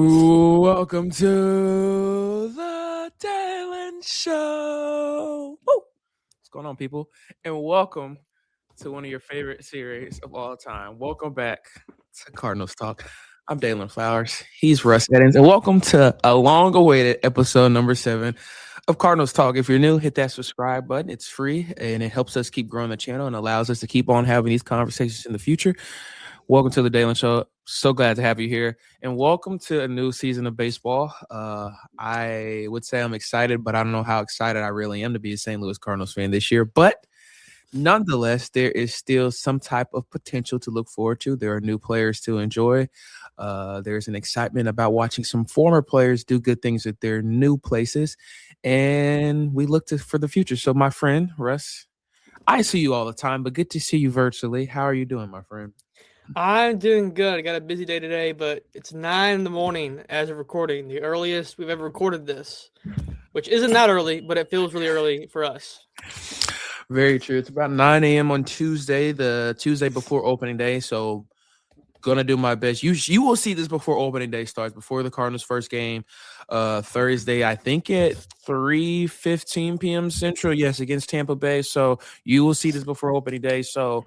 Welcome to the Dalen Show. Woo! What's going on, people? And welcome to one of your favorite series of all time. Welcome back to Cardinals Talk. I'm Dalen Flowers. He's Russ Eddins. And welcome to a long-awaited episode number 7 of Cardinals Talk. If you're new, hit that subscribe button. It's free, and it helps us keep growing the channel and allows us to keep on having these conversations in the future. Welcome to the Dalen Show. So glad to have you here. And welcome to a new season of baseball. I would say I'm excited, but I don't know how excited I really am to be a St. Louis Cardinals fan this year. But nonetheless, there is still some type of potential to look forward to. There are new players to enjoy. There's an excitement about watching some former players do good things at their new places. And we look for the future. So my friend, Russ, I see you all the time, but good to see you virtually. How are you doing, my friend? I'm doing good. I got a busy day today, but it's 9 a.m. as of recording, the earliest we've ever recorded this, which isn't that early, but it feels really early for us. Very true. It's about 9 a.m. on Tuesday, the Tuesday before opening day. So gonna do my best. You will see this before opening day starts, before the Cardinals' first game, Thursday, I think at 3:15 p.m. Central. Yes, against Tampa Bay. So you will see this before opening day. So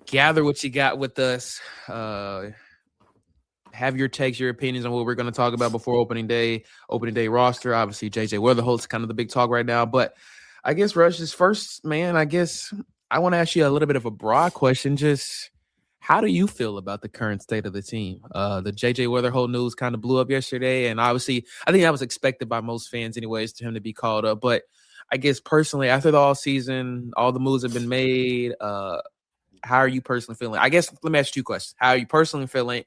gather what you got with us. Have your takes, your opinions on what we're going to talk about before opening day roster. Obviously, JJ Weatherholt's kind of the big talk right now. But I guess, Rush, this first, man, I guess I want to ask you a little bit of a broad question. Just how do you feel about the current state of the team? The JJ Weatherholt news kind of blew up yesterday. And obviously, I think that was expected by most fans anyways, to him to be called up. But I guess personally, after the all season, all the moves have been made. How are you personally feeling? I guess let me ask you 2 questions. How are you personally feeling?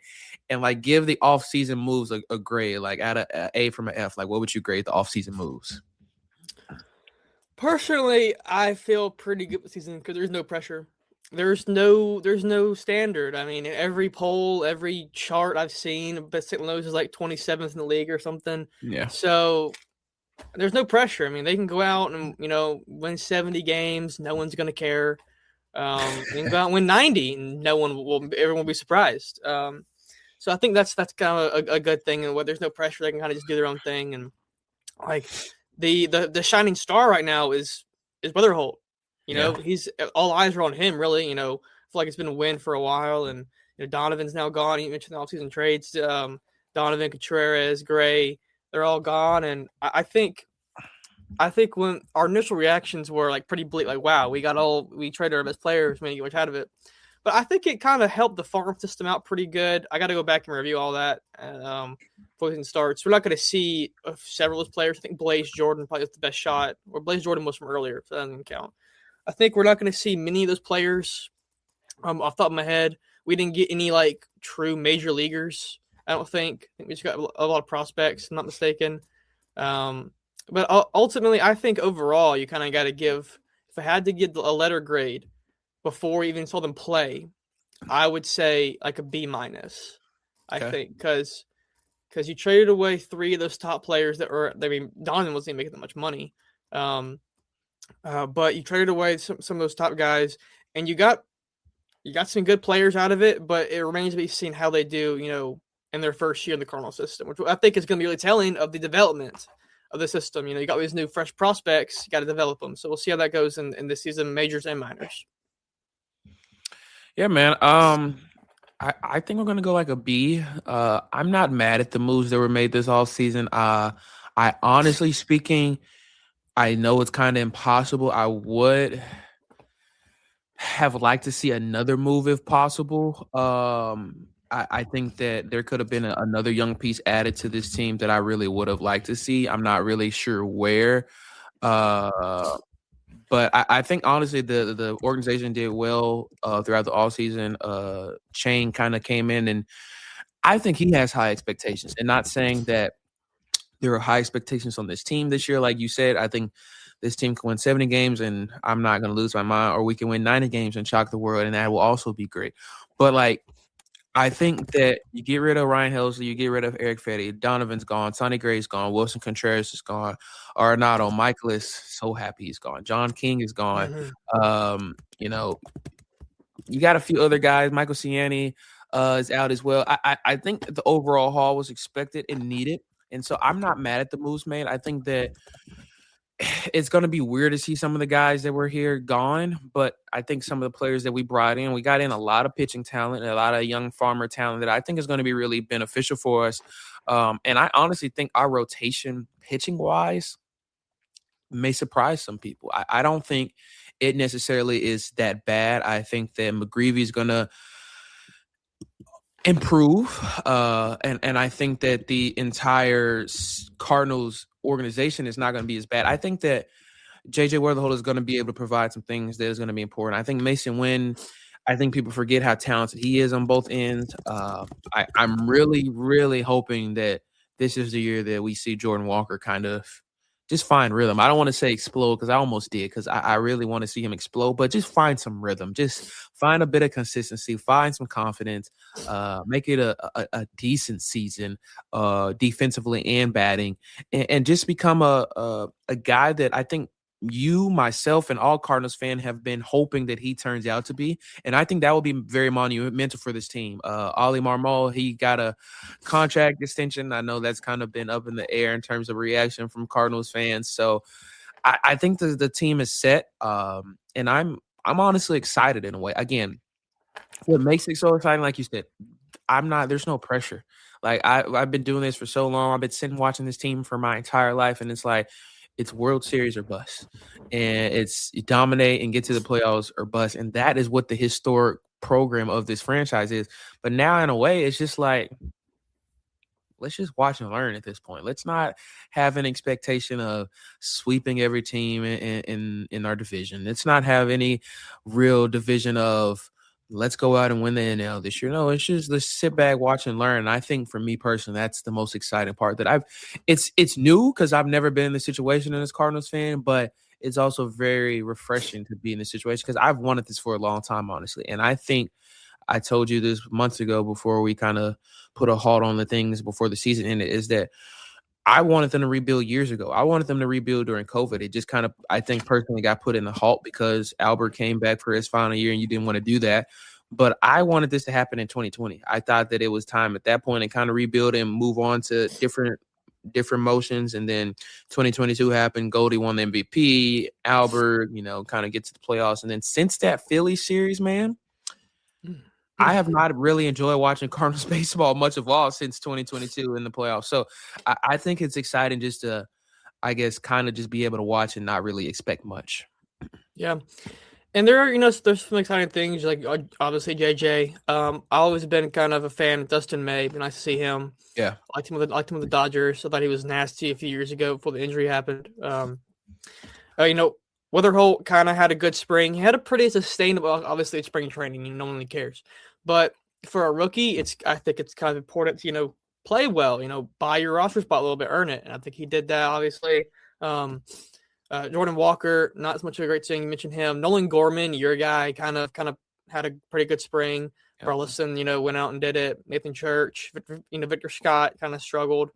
And like give the off-season moves a grade, like out of A from an F. Like what would you grade the off-season moves? Personally, I feel pretty good with the season because there's no pressure. There's no standard. I mean, every poll, every chart I've seen, but St. Louis is like 27th in the league or something. Yeah. So there's no pressure. I mean, they can go out and, win 70 games. No one's going to care. They can go out and win 90 and everyone will be surprised. So I think that's kind of a good thing. And where there's no pressure, they can kind of just do their own thing. And like the shining star right now is Weatherholt. He's all eyes are on him, really. I feel like it's been a win for a while. And Donovan's now gone. You mentioned the offseason trades. Donovan, Contreras, Gray, they're all gone. And I think when our initial reactions were like pretty bleak, like, wow, we traded our best players, we didn't get much out of it. But I think it kind of helped the farm system out pretty good. I got to go back and review all that before it starts. We're not going to see several of those players. I think Blaze Jordan probably has the best shot, or Blaze Jordan was from earlier, so that doesn't count. I think we're not going to see many of those players off the top of my head. We didn't get any like true major leaguers, I don't think. I think we just got a lot of prospects, if I'm not mistaken. But ultimately, I think overall, you kind of got to give, if I had to give a letter grade before we even saw them play, I would say like a B-. I think, because you traded away 3 of those top players Donovan wasn't even making that much money. But you traded away some of those top guys, and you got some good players out of it, but it remains to be seen how they do, in their first year in the Cardinal system, which I think is going to be really telling of the development of the system. You got these new fresh prospects, you got to develop them. So we'll see how that goes in this season, majors and minors. Yeah, man. I think we're gonna go like a B. I'm not mad at the moves that were made this off season. I honestly speaking, I know it's kind of impossible. I would have liked to see another move if possible. I think that there could have been another young piece added to this team that I really would have liked to see. I'm not really sure where. But I think, honestly, the organization did well throughout the offseason. Chain kind of came in, and I think he has high expectations. And not saying that there are high expectations on this team this year. Like you said, I think this team can win 70 games, and I'm not going to lose my mind. Or we can win 90 games and shock the world, and that will also be great. But, like, I think that you get rid of Ryan Helsley, you get rid of Eric Fetty, Donovan's gone, Sonny Gray's gone, Wilson Contreras is gone, Arenado, Michael is so happy he's gone, John King is gone. You got a few other guys, Michael Ciani, is out as well. I think the overall haul was expected and needed, and so I'm not mad at the moves made. I think that it's going to be weird to see some of the guys that were here gone, but I think some of the players that we brought in, we got in a lot of pitching talent and a lot of young farmer talent that I think is going to be really beneficial for us. And I honestly think our rotation pitching wise may surprise some people. I don't think it necessarily is that bad. I think that McGreevy is going to improve. And I think that the entire Cardinals organization is not going to be as bad. I think that JJ Weatherholt is going to be able to provide some things that is going to be important. I think Mason Wynn, I think people forget how talented he is on both ends. I'm really, really hoping that this is the year that we see Jordan Walker kind of just find rhythm. I don't want to say explode because I almost did because I really want to see him explode, but just find some rhythm. Just find a bit of consistency, find some confidence, make it a decent season defensively and batting, and just become a guy that I think you, myself, and all Cardinals fans have been hoping that he turns out to be. And I think that will be very monumental for this team. Ollie Marmol, he got a contract extension. I know that's kind of been up in the air in terms of reaction from Cardinals fans. So I think the team is set. And I'm honestly excited in a way. Again, what makes it so exciting, like you said, there's no pressure. Like I've been doing this for so long. I've been sitting watching this team for my entire life. And it's like, it's World Series or bust. And it's you dominate and get to the playoffs or bust. And that is what the historic program of this franchise is. But now, in a way, it's just like, let's just watch and learn at this point. Let's not have an expectation of sweeping every team in our division. Let's not have any real division of let's go out and win the NL this year. No, it's just let's sit back, watch, and learn. And I think for me personally, that's the most exciting part. It's new because I've never been in this situation as a Cardinals fan, but it's also very refreshing to be in this situation because I've wanted this for a long time, honestly. And I think I told you this months ago before we kind of put a halt on the things before the season ended, is that I wanted them to rebuild years ago. I wanted them to rebuild during COVID. It just kind of, I think personally got put in the halt because Albert came back for his final year and you didn't want to do that. But I wanted this to happen in 2020. I thought that it was time at that point to kind of rebuild and move on to different motions. And then 2022 happened. Goldie won the MVP. Albert, kind of get to the playoffs. And then since that Philly series, man, I have not really enjoyed watching Cardinals baseball much of all since 2022 in the playoffs. So I think it's exciting just to, I guess, kind of just be able to watch and not really expect much. Yeah. And there are, there's some exciting things like obviously JJ. I always been kind of a fan of Dustin May. It'd be nice to see him. Yeah. Liked him with the Dodgers. I thought he was nasty a few years ago before the injury happened. Weatherholt kind of had a good spring. He had a pretty sustainable, obviously it's spring training, no one really cares. But for a rookie, I think it's kind of important to, play well, buy your roster spot a little bit, earn it. And I think he did that, obviously. Jordan Walker, not as much of a great thing. You mentioned him. Nolan Gorman, your guy, kind of had a pretty good spring. Yeah. Burleson, went out and did it. Nathan Church, Victor Scott kind of struggled.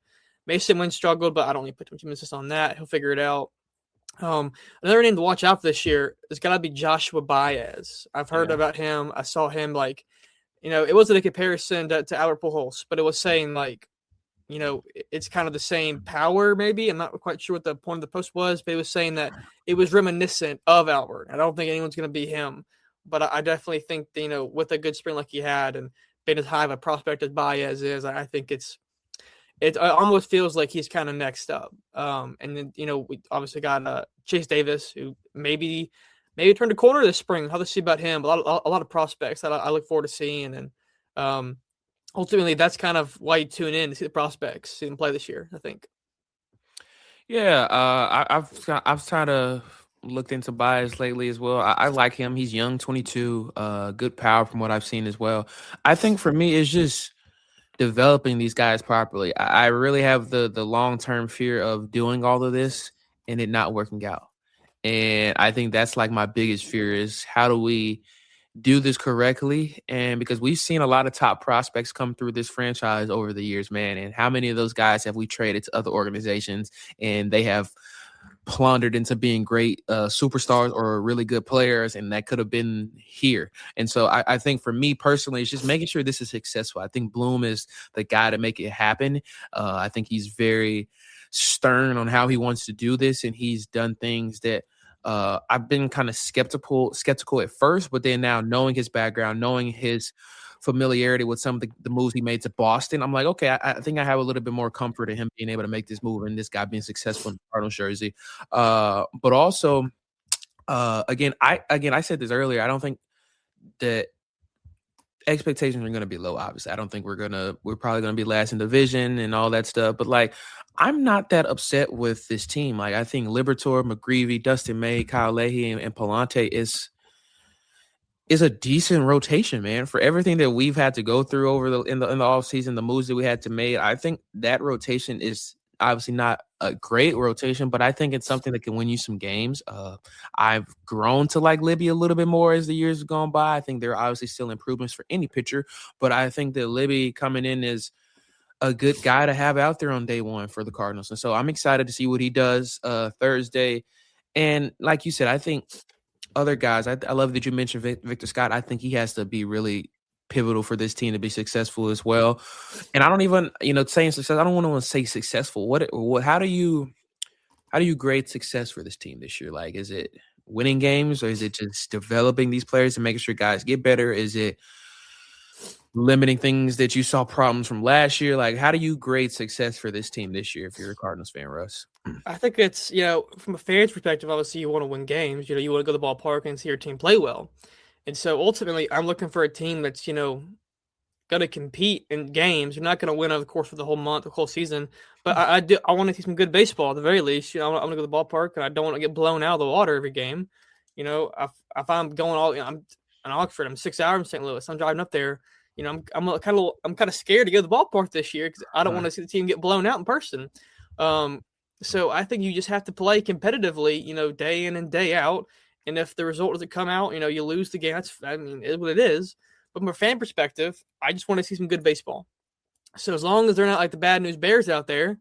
Mason Wynn struggled, but I don't need to put too much emphasis on that. He'll figure it out. Another name to watch out for this year is got to be Joshua Baez. I've heard about him. I saw him it wasn't a comparison to Albert Pujols, but it was saying it's kind of the same power maybe. I'm not quite sure what the point of the post was, but it was saying that it was reminiscent of Albert. I don't think anyone's going to be him, but I definitely think, with a good spring like he had and being as high of a prospect as Baez is, I think it almost feels like he's kind of next up. And then, we obviously got Chase Davis, who maybe turned a corner this spring. How to see about him? A lot of prospects that I look forward to seeing. And ultimately, that's kind of why you tune in to see the prospects, see them play this year, I think. Yeah, I've kind of looked into Baez lately as well. I like him. He's young, 22, good power from what I've seen as well. I think for me, it's just developing these guys properly. I really have the long-term fear of doing all of this and it not working out. And I think that's like my biggest fear is how do we do this correctly? And because we've seen a lot of top prospects come through this franchise over the years, man. And how many of those guys have we traded to other organizations and they have plundered into being great superstars or really good players, and that could have been here. And so I think for me personally, it's just making sure this is successful. I think Bloom is the guy to make it happen. I think he's very stern on how he wants to do this, and he's done things that I've been kind of skeptical at first, but then now knowing his background, knowing his familiarity with some of the moves he made to Boston, I'm like, okay, I think I have a little bit more comfort in him being able to make this move and this guy being successful in the Cardinals jersey. But also, again, I said this earlier. I don't think that expectations are going to be low. Obviously, I don't think we're probably going to be last in division and all that stuff. But like, I'm not that upset with this team. Like, I think Liberatore, McGreevy, Dustin May, Kyle Leahy, and Palante is a decent rotation, man. For everything that we've had to go through over in the offseason, the moves that we had to make, I think that rotation is obviously not a great rotation, but I think it's something that can win you some games. I've grown to like Libby a little bit more as the years have gone by. I think there are obviously still improvements for any pitcher, but I think that Libby coming in is a good guy to have out there on day one for the Cardinals. And so I'm excited to see what he does Thursday. And like you said, I think other guys, I love that you mentioned Victor Scott. I think he has to be really pivotal for this team to be successful as well. And I don't even, saying success, I don't want to say successful. How do you grade success for this team this year? Like, is it winning games, or is it just developing these players and making sure guys get better? Is it limiting things that you saw problems from last year? Like, how do you grade success for this team this year if you're a Cardinals fan, Russ? I think it's, from a fan's perspective, obviously you want to win games. You want to go to the ballpark and see your team play well. And so ultimately, I'm looking for a team that's, going to compete in games. You're not going to win over the course of the whole month, the whole season. But I want to see some good baseball at the very least. I want to go to the ballpark, and I don't want to get blown out of the water every game. If I'm going I'm in Oxford, I'm 6 hours in St. Louis. I'm driving up there. I'm kind of scared to go to the ballpark this year because I don't want to see the team get blown out in person. So I think you just have to play competitively, day in and day out. And if the result doesn't come out, you lose the game. It's what it is. But from a fan perspective, I just want to see some good baseball. So as long as they're not like the bad news Bears out there,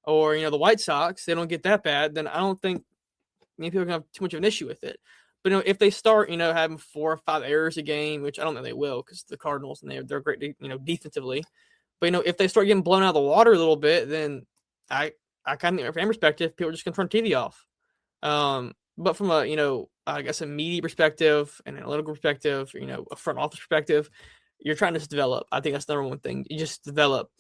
or the White Sox, they don't get that bad, then I don't think many people are gonna have too much of an issue with it. But if they start, having 4 or 5 errors a game, which I don't think they will, because the Cardinals and they're great, defensively. But if they start getting blown out of the water a little bit, then I kind of, from a fan perspective, people are just gonna turn TV off. But from a I guess a media perspective, an analytical perspective, a front office perspective, you're trying to just develop. I think that's the number one thing. You just develop,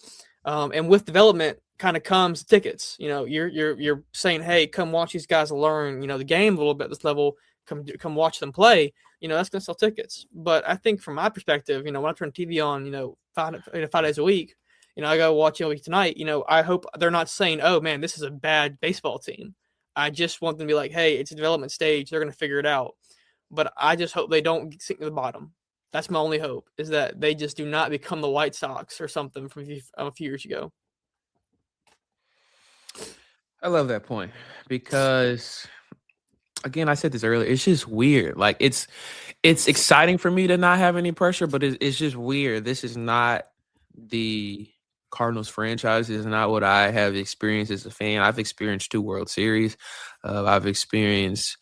and with development kind of comes tickets. You're saying, hey, come watch these guys learn, the game a little bit at this level. Come watch them play. That's gonna sell tickets. But I think from my perspective, when I turn TV on, 5 days a week, I go watch tonight. I hope they're not saying, oh man, this is a bad baseball team. I just want them to be like, hey, it's a development stage. They're going to figure it out. But I just hope they don't sink to the bottom. That's my only hope, is that they just do not become the White Sox or something from a few years ago. I love that point because, again, I said this earlier, it's just weird. Like, it's exciting for me to not have any pressure, but it's just weird. This is not the Cardinals franchise. Is not what I have experienced as a fan. I've experienced 2 World Series. I've experienced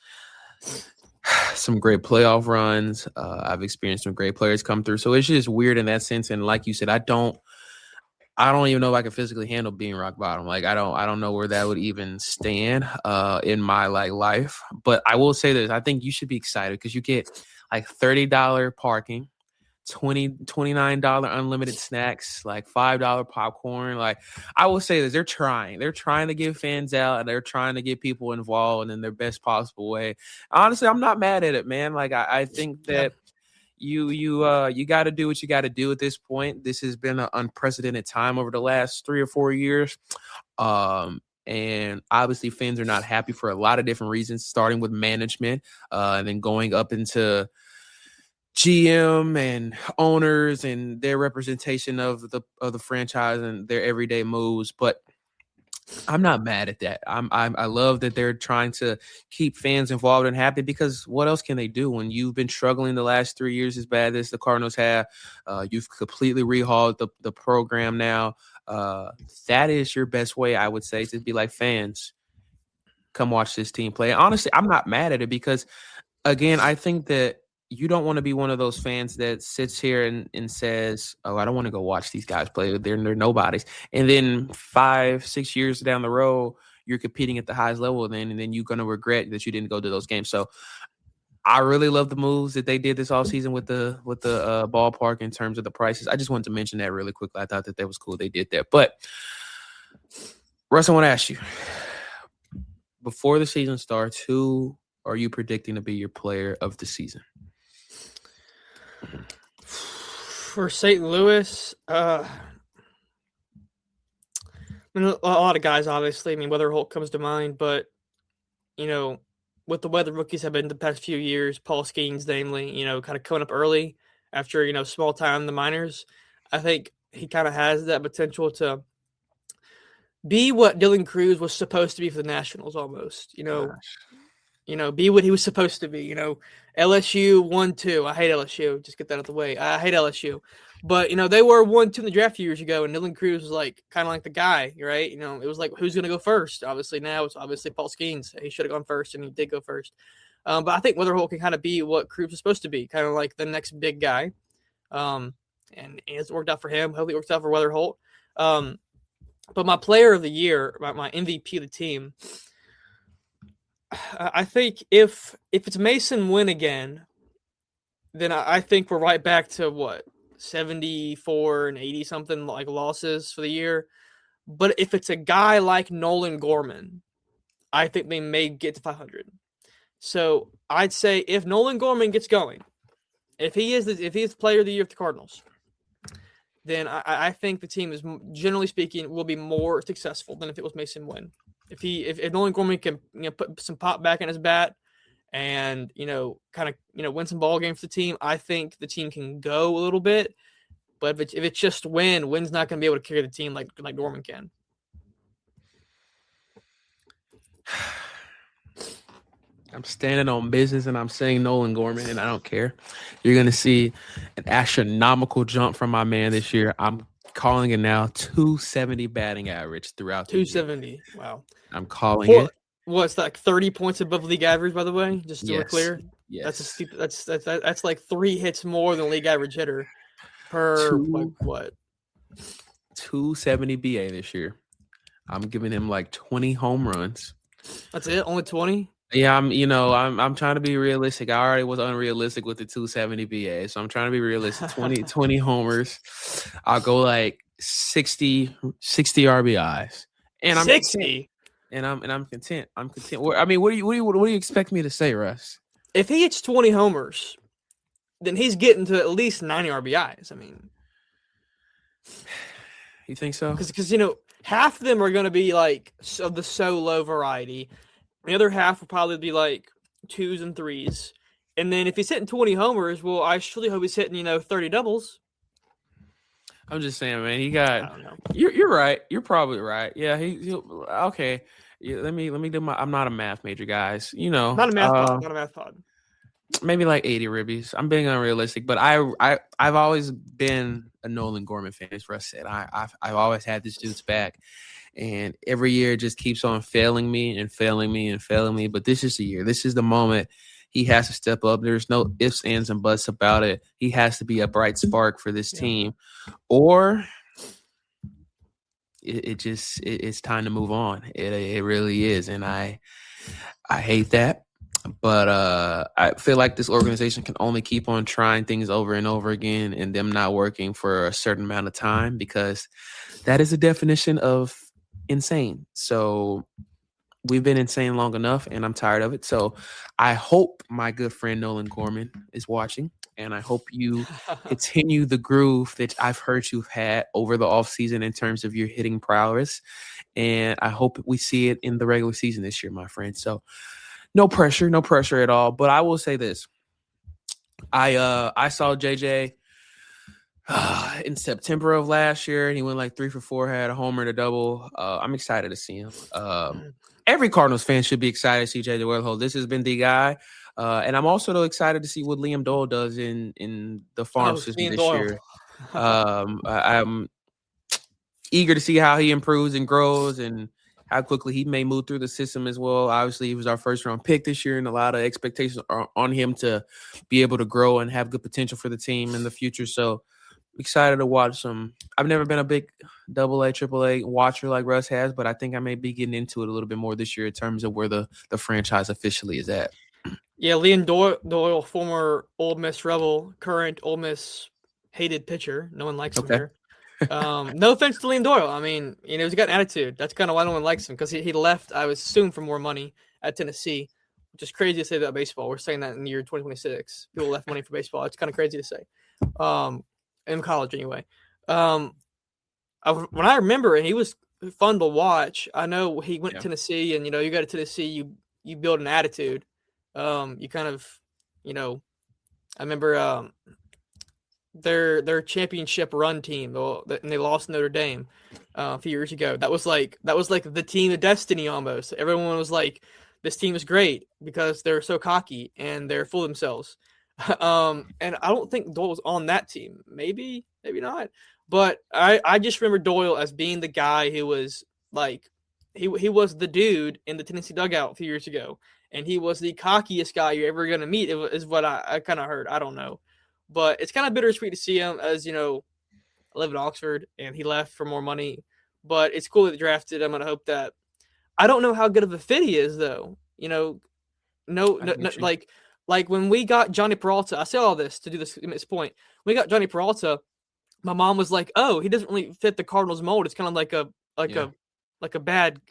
some great playoff runs. I've experienced some great players come through. So it's just weird in that sense. And like you said, I don't even know if I can physically handle being rock bottom. Like, I don't know where that would even stand in my life. But I will say this: I think you should be excited because you get like $30 parking, $29 unlimited snacks, like $5 popcorn. Like, I will say this, they're trying to get fans out, and they're trying to get people involved in their best possible way. Honestly, I'm not mad at it, man. Like, I think that you got to do what you got to do at this point. This has been an unprecedented time over the last 3 or 4 years. And obviously fans are not happy for a lot of different reasons, starting with management, and then going up into GM and owners and their representation of the franchise and their everyday moves. But I'm not mad at that. I love that they're trying to keep fans involved and happy, because what else can they do when you've been struggling the last 3 years as bad as the Cardinals have? You've completely rehauled the program now. That is your best way, I would say, to be like, fans, come watch this team play. And honestly, I'm not mad at it because, again, I think that you don't want to be one of those fans that sits here and says, "Oh, I don't want to go watch these guys play. They're nobodies." And then 5-6 years down the road, you're competing at the highest level, and then you're going to regret that you didn't go to those games. So I really love the moves that they did this offseason with the ballpark in terms of the prices. I just wanted to mention that really quickly. I thought that was cool. They did that. But Russ, I want to ask you, before the season starts, who are you predicting to be your player of the season? For St. Louis, I mean, a lot of guys, obviously. I mean, Weatherholt comes to mind, but, with the way the rookies have been the past few years, Paul Skeens, namely, kind of coming up early after, small time in the minors, I think he kind of has that potential to be what Dylan Cruz was supposed to be for the Nationals almost, be what he was supposed to be, LSU 1-2. I hate LSU. Just get that out of the way. I hate LSU. But, they were 1-2 in the draft a few years ago, and Dylan Cruz was kind of like the guy, right? It was like, who's going to go first? Obviously, now it's obviously Paul Skeens. He should have gone first, and he did go first. But I think Weatherholt can kind of be what Cruz was supposed to be, kind of like the next big guy. And it's worked out for him. Hopefully it works out for Weatherholt. But my player of the year, my MVP of the team, I think if it's Mason Wynn again, then I think we're right back to what, 74 and 80 something like losses for the year. But if it's a guy like Nolan Gorman, I think they may get to 500. So I'd say if Nolan Gorman gets going, if he's player of the year of the Cardinals, then I think the team is, generally speaking, will be more successful than if it was Mason Wynn. If Nolan Gorman can put some pop back in his bat and kind of win some ball games for the team, I think the team can go a little bit. But if it's just Wynn's not going to be able to carry the team like Gorman can. I'm standing on business and I'm saying Nolan Gorman, and I don't care. You're going to see an astronomical jump from my man this year. I'm calling it now, 270 batting average throughout the 270. year. Wow. I'm calling it. What's that, 30 points above league average, by the way? Just so we're clear. Yes. That's like 3 hits more than league average hitter per what? 270 BA this year. I'm giving him like 20 home runs. That's it? Only 20? Yeah, I'm trying to be realistic. I already was unrealistic with the 270 BA, so I'm trying to be realistic. 20 homers. I'll go like 60 RBIs. And I'm 60. And I'm content. I'm content. I mean, what do you expect me to say, Russ? If he hits 20 homers, then he's getting to at least 90 RBIs. I mean, you think so? Because half of them are going to be like of the solo variety. The other half will probably be like 2s and 3s. And then if he's hitting 20 homers, well, I surely hope he's hitting 30 doubles. I'm just saying, man. He got. I don't know. You're right. You're probably right. Yeah. He'll okay. Yeah, let me do my. I'm not a math major, guys. Not a math pod. Maybe like 80 ribbies. I'm being unrealistic, but I've always been a Nolan Gorman fan. As Russ said, I've always had this dude's back, and every year it just keeps on failing me. But this is the year. This is the moment. He has to step up. There's no ifs, ands, and buts about it. He has to be a bright spark for this team, or it's time to move on. It really is, and I hate that. But I feel like this organization can only keep on trying things over and over again and them not working for a certain amount of time, because that is a definition of insane. So we've been insane long enough, and I'm tired of it. So I hope my good friend Nolan Gorman is watching, and I hope you continue the groove that I've heard you've had over the offseason in terms of your hitting prowess. And I hope we see it in the regular season this year, my friend. So no pressure at all. But I will say this. I saw JJ in September of last year, and he went like 3 for 4, had a homer and a double. I'm excited to see him. Every Cardinals fan should be excited to see JJ Weatherholt. This has been the guy. And I'm also excited to see what Liam Doyle does in the farm system this year. I'm eager to see how he improves and grows and how quickly he may move through the system as well. Obviously, he was our first round pick this year, and a lot of expectations are on him to be able to grow and have good potential for the team in the future. So excited to watch some. I've never been a big AA, AAA watcher like Russ has, but I think I may be getting into it a little bit more this year in terms of where the franchise officially is at. Yeah, Liam Doyle, former Ole Miss Rebel, current Ole Miss hated pitcher. No one likes him Okay. here. No offense to Liam Doyle. I mean, he's got an attitude. That's kind of why no one likes him, because he left, I would assume, for more money at Tennessee, which is crazy to say that about baseball. We're saying that in the year 2026. People left money for baseball. It's kind of crazy to say. In college, anyway. When I remember, and he was fun to watch. I know he went to Tennessee, and, you go to Tennessee, you build an attitude. You kind of, I remember their championship run team, and they lost Notre Dame a few years ago. That was like the team of destiny almost. Everyone was like, this team is great because they're so cocky and they're full of themselves. And I don't think Doyle was on that team. Maybe not. But I just remember Doyle as being the guy who was like, he was the dude in the Tennessee dugout a few years ago. And he was the cockiest guy you're ever going to meet, is what I kind of heard. I don't know. But it's kind of bittersweet to see him, as, I live in Oxford, and he left for more money. But it's cool that they drafted him, and I hope that – I don't know how good of a fit he is, though. Like when we got Johnny Peralta – I say all this to do this point. When we got Johnny Peralta, my mom was like, oh, he doesn't really fit the Cardinals mold. It's kind of like a bad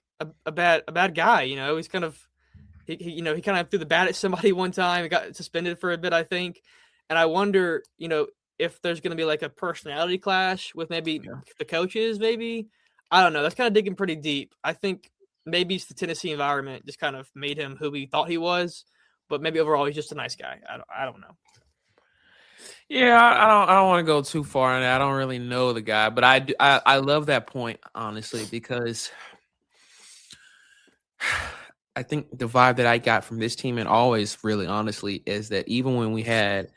guy, He's kind of – He kind of threw the bat at somebody one time and got suspended for a bit, I think. And I wonder, if there's going to be like a personality clash with maybe the coaches, maybe. I don't know. That's kind of digging pretty deep. I think maybe it's the Tennessee environment just kind of made him who we thought he was. But maybe overall he's just a nice guy. I don't know. Yeah, I don't want to go too far in that. I don't really know the guy, but I love that point, honestly, because I think the vibe that I got from this team, and always really honestly, is that even when we had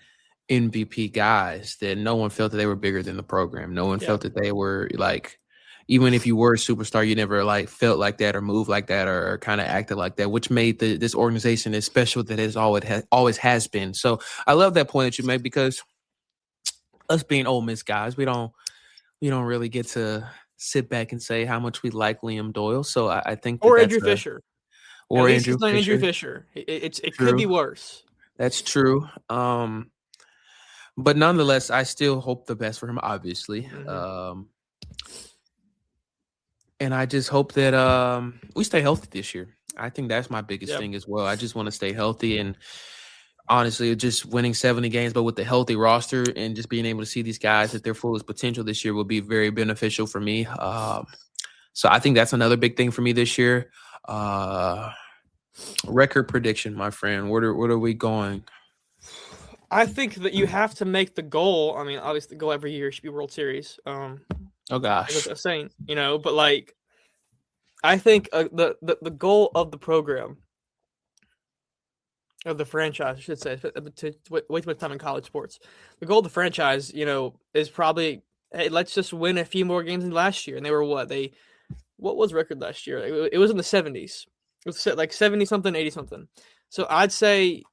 MVP guys, that no one felt that they were bigger than the program. No one felt that they were like, even if you were a superstar, you never like felt like that or moved like that or kind of acted like that, which made this organization as special that it always has been. So I love that point that you made, because us being Ole Miss guys, we don't really get to sit back and say how much we like Liam Doyle. So I think that Andrew Fisher. Or at least it's not Andrew Fisher. It could be worse. That's true. But nonetheless, I still hope the best for him, obviously. Mm-hmm. And I just hope that we stay healthy this year. I think that's my biggest thing as well. I just want to stay healthy, and honestly, just winning 70 games, but with the healthy roster and just being able to see these guys at their fullest potential this year will be very beneficial for me. So I think that's another big thing for me this year. Record prediction, my friend. What are we going? I think that you have to make the goal. I mean, obviously, the goal every year should be World Series. Oh gosh, I'm saying, but like, I think the goal of the program, of the franchise, I should say, to way too much time in college sports. The goal of the franchise, is probably, hey, let's just win a few more games than last year. And they were what was the record last year? It was in the 70s. It was like 70-something, 80-something. So I'd say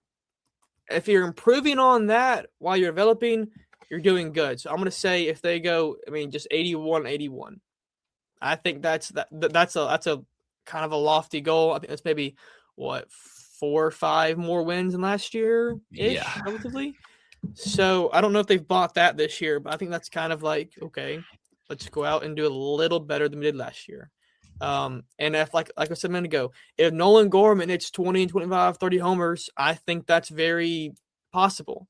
if you're improving on that while you're developing, you're doing good. So I'm going to say if they go, just 81-81. I think that's a kind of a lofty goal. I think that's maybe 4 or 5 more wins than last year, relatively. So I don't know if they've bought that this year, but I think that's kind of like, okay, let's go out and do a little better than we did last year. And if, like I said a minute ago, if Nolan Gorman hits 20 and 25, 30 homers, I think that's very possible.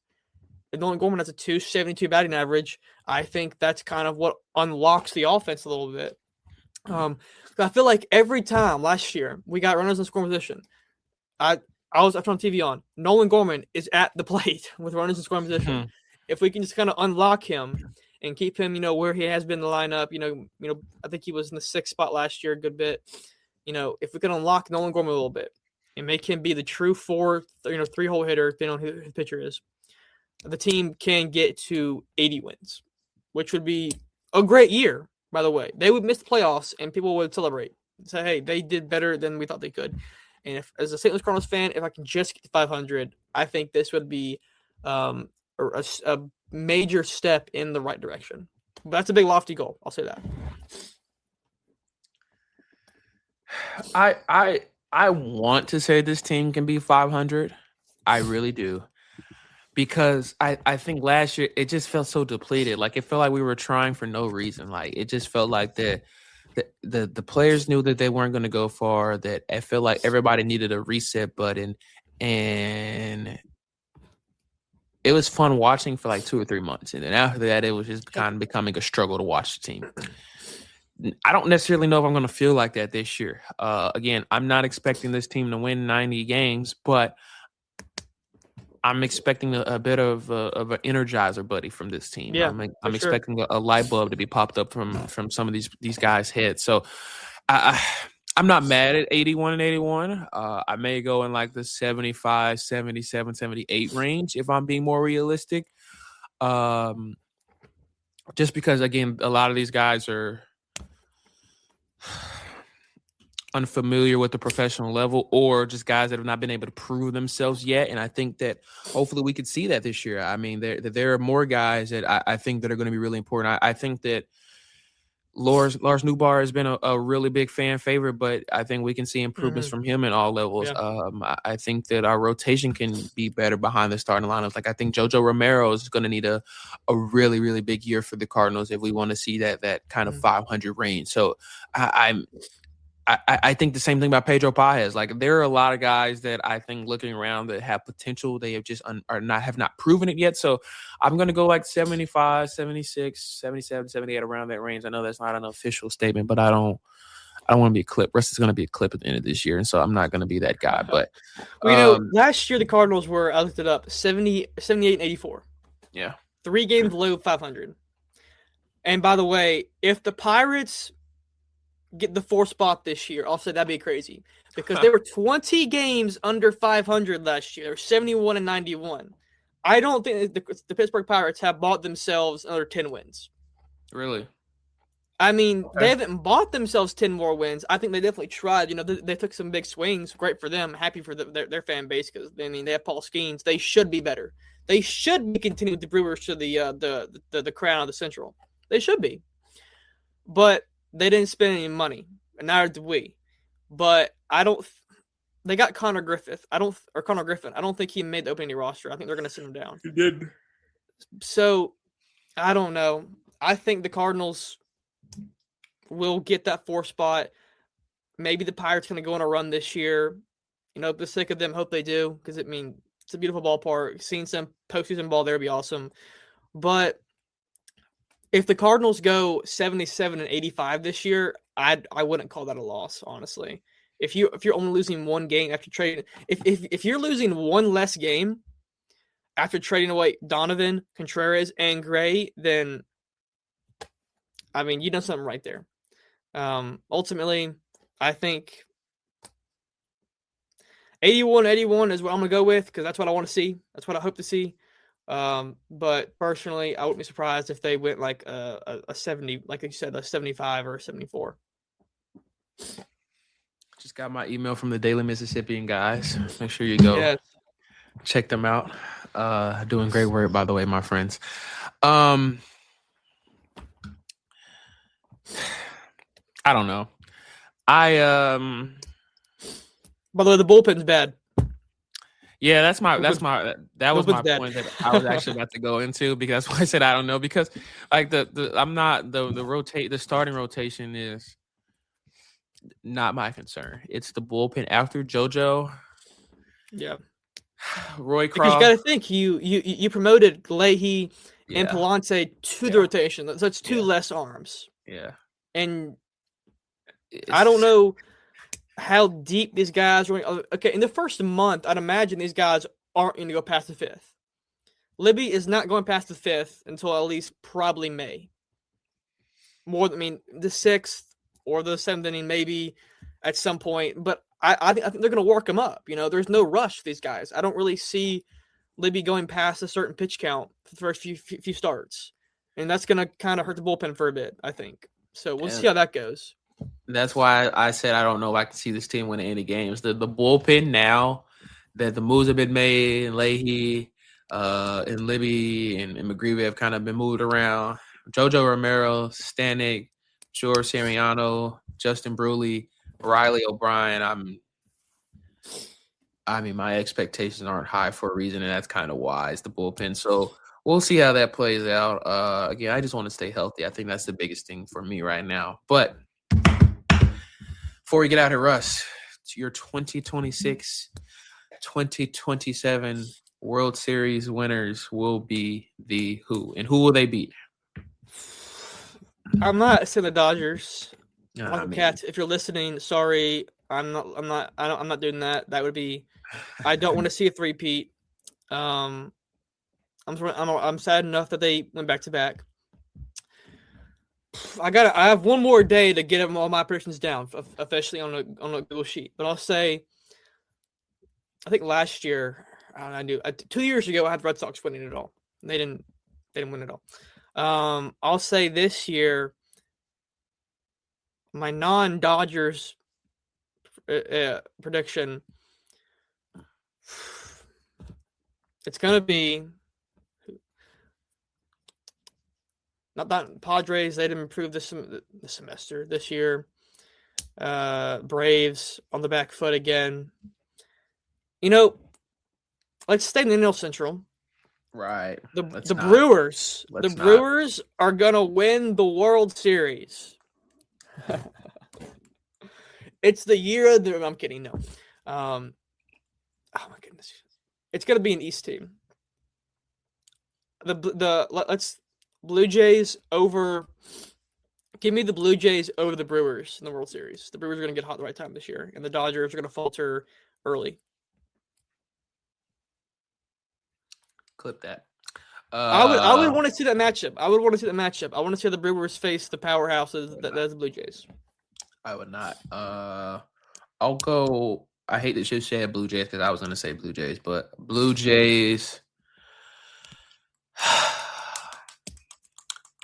If Nolan Gorman has a 272 batting average, I think that's kind of what unlocks the offense a little bit. I feel like every time last year we got runners in scoring position, I was on TV on Nolan Gorman is at the plate with runners in scoring position. Mm-hmm. If we can just kind of unlock him and keep him, where he has been in the lineup, I think he was in the 6th spot last year a good bit. If we can unlock Nolan Gorman a little bit and make him be the true 3-hole hitter, depending on who the pitcher is, the team can get to 80 wins, which would be a great year, by the way. They would miss the playoffs and people would celebrate. Say, hey, they did better than we thought they could. And if, as a St. Louis Cardinals fan, if I can just get to 500, I think this would be a major step in the right direction. But that's a big lofty goal. I'll say that. I want to say this team can be 500. I really do. Because I think last year it just felt so depleted. Like it felt like we were trying for no reason. Like it just felt like the players knew that they weren't going to go far, that I feel like everybody needed a reset button, and it was fun watching for like 2 or 3 months. And then after that, it was just kind of becoming a struggle to watch the team. I don't necessarily know if I'm going to feel like that this year. Again, I'm not expecting this team to win 90 games, but I'm expecting a bit of an energizer buddy from this team. Yeah, I'm expecting a light bulb to be popped up from some of these guys' heads. So I'm not mad at 81 and 81. I may go in like the 75, 77, 78 range if I'm being more realistic. Just because, again, a lot of these guys are unfamiliar with the professional level, or just guys that have not been able to prove themselves yet. And I think that hopefully we could see that this year. I mean, there are more guys that I think that are going to be really important. I think that Lars Newbar has been a really big fan favorite, but I think we can see improvements from him in all levels. Yeah. I think that our rotation can be better behind the starting lineups. Like I think JoJo Romero is going to need a really, really big year for the Cardinals if we want to see that kind of 500 range. So I think the same thing about Pedro Paez. Like there are a lot of guys that I think looking around that have potential. They have just have not proven it yet. So I'm going to go like 75, 76, 77, 78 around that range. I know that's not an official statement, but I don't want to be a clip. Russ is going to be a clip at the end of this year. And so I'm not going to be that guy. But last year the Cardinals were, I looked it up, 78 and 84. Yeah. 3 games below 500. And by the way, if the Pirates get the 4th spot this year, I'll say that'd be crazy because they were 20 games under 500 last year. They were 71 and 91. I don't think the Pittsburgh Pirates have bought themselves another 10 wins. Really? I mean, they haven't bought themselves 10 more wins. I think they definitely tried. You know, they took some big swings. Great for them. Happy for their fan base because I mean they have Paul Skeens. They should be better. They should be continuing the Brewers to the crown of the Central. They should be, but they didn't spend any money, and neither did we. But they got Connor Griffin. I don't think he made the opening roster. I think they're going to send him down. He did. So, I don't know. I think the Cardinals will get that 4th spot. Maybe the Pirates going to go on a run this year. You know, for the sake of them, hope they do because I mean it's a beautiful ballpark. Seeing some postseason ball there would be awesome. But if the Cardinals go 77 and 85 this year, I wouldn't call that a loss, honestly. If you're only losing 1 game after trading, if you're losing 1 less game after trading away Donovan, Contreras, and Gray, then I mean you done something right there. Ultimately, I think 81 is what I'm gonna go with because that's what I want to see. That's what I hope to see. But personally, I wouldn't be surprised if they went like a 70, like you said, a 75 or a 74. Just got my email from the Daily Mississippian guys. Make sure you go check them out. Doing great work, by the way, my friends. I don't know. By the way, the bullpen's bad. Yeah, that was my point that I was actually about to go into because that's why I said I don't know because like the starting rotation is not my concern. It's the bullpen after JoJo. Yeah. Roy Croft. Because you got to think you promoted Leahy and Palante to the rotation. That's 2 less arms. Yeah. And I don't know how deep these guys are. Okay, in the first month, I'd imagine these guys aren't going to go past the 5th. Libby is not going past the 5th until at least probably May. The 6th or the 7th inning maybe at some point. But I think they're going to work them up. You know, there's no rush for these guys. I don't really see Libby going past a certain pitch count for the first few starts. And that's going to kind of hurt the bullpen for a bit, I think. So we'll see how that goes. That's why I said I don't know if I can see this team winning any games. The bullpen now that the moves have been made, and Leahy, and Libby and McGreevy have kind of been moved around. JoJo Romero, Stanek, George Siriano, Justin Bruley, Riley O'Brien. I mean, my expectations aren't high for a reason, and that's kind of why it's the bullpen. So we'll see how that plays out. Again, I just want to stay healthy. I think that's the biggest thing for me right now. But before we get out here, Russ, to your 2026, 2027 World Series winners will be the who? And who will they beat? I'm not saying the Dodgers. I mean, Cats, if you're listening, sorry. I'm not doing that. That would be. I don't want to see a three-peat. I'm sad enough that they went back to back. I have one more day to get all my predictions down, officially on a Google sheet. But I'll say, I think last year, I knew 2 years ago I had Red Sox winning it all. They didn't win it all. I'll say this year, my non-Dodgers prediction, it's gonna be not that Padres. They didn't improve this semester this year. Braves on the back foot again. Let's stay in the NL Central. right. The Brewers. The Brewers are gonna win the World Series. It's the year of the. I'm kidding. No. Oh my goodness. It's gonna be an East team. Let's Blue Jays over. Give me the Blue Jays over the Brewers in the World Series. The Brewers are gonna get hot at the right time this year, and the Dodgers are gonna falter early. Clip that. I would want to see that matchup. I want to see the Brewers face the powerhouses that's the Blue Jays. I would not. I'll go. I hate that you said Blue Jays because I was going to say Blue Jays, but Blue Jays. I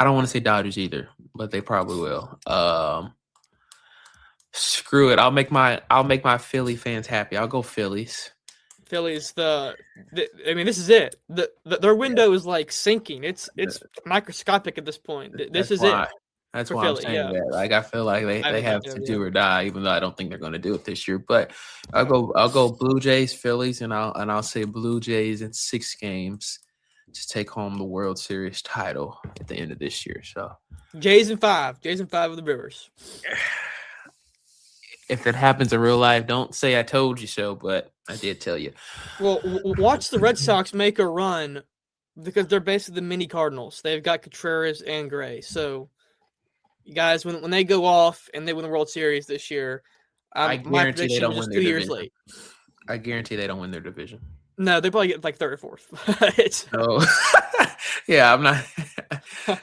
don't want to say Dodgers either, but they probably will. Screw it. I'll make my Philly fans happy. I'll go Phillies. Phillies, I mean, this is it. Their window is like sinking. It's microscopic at this point. This is it. That's why I'm saying that. Like, I feel like they have to do or die, even though I don't think they're going to do it this year. But I'll go Blue Jays, Phillies, and I'll say Blue Jays in 6 games to take home the World Series title at the end of this year. So Jays in 5 with the Brewers. If it happens in real life, don't say I told you so, but I did tell you. Well, watch the Red Sox make a run because they're basically the mini Cardinals. They've got Contreras and Gray. So, you guys, when they go off and they win the World Series this year, I guarantee they don't win their 2 years late. I guarantee they don't win their division. No, they probably get like 3rd or 4th. Yeah, I'm not.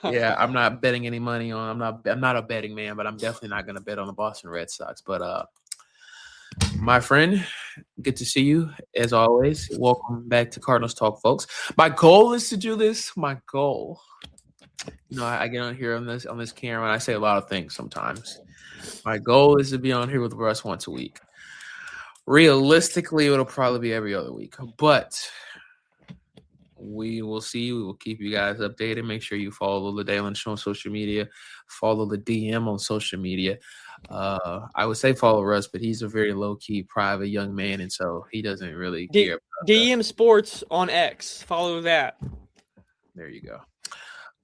Yeah, I'm not betting any money on. I'm not a betting man, but I'm definitely not going to bet on the Boston Red Sox. But my friend, good to see you as always. Welcome back to Cardinals Talk, folks. My goal is to do this. My goal. I get on here on this camera and I say a lot of things sometimes. My goal is to be on here with Russ once a week. Realistically, it'll probably be every other week, but we will see. We will keep you guys updated. Make sure you follow the Dalen Show on social media. Follow the DM on social media. I would say follow Russ, but he's a very low-key, private young man, and so he doesn't really care about DM Sports on X. Follow that. There you go.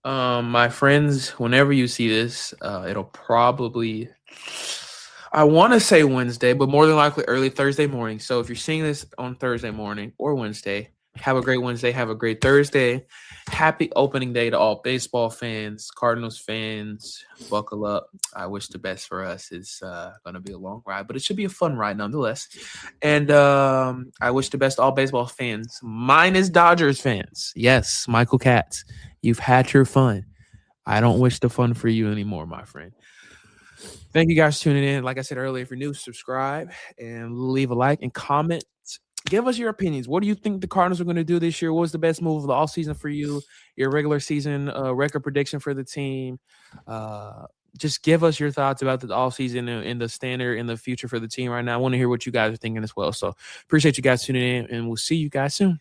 My friends, whenever you see this, it'll probably, I want to say Wednesday, but more than likely early Thursday morning. So if you're seeing this on Thursday morning or Wednesday, have a great Wednesday. Have a great Thursday. Happy opening day to all baseball fans, Cardinals fans. Buckle up. I wish the best for us. It's going to be a long ride, but it should be a fun ride nonetheless. And I wish the best to all baseball fans, minus Dodgers fans. Yes, Michael Katz, you've had your fun. I don't wish the fun for you anymore, my friend. Thank you guys for tuning in. Like I said earlier, if you're new, subscribe and leave a like and comment. Give us your opinions. What do you think the Cardinals are going to do this year? What was the best move of the offseason for you? Your regular season record prediction for the team? just give us your thoughts about the offseason and the standard and the future for the team right now. I want to hear what you guys are thinking as well. So appreciate you guys tuning in, and we'll see you guys soon.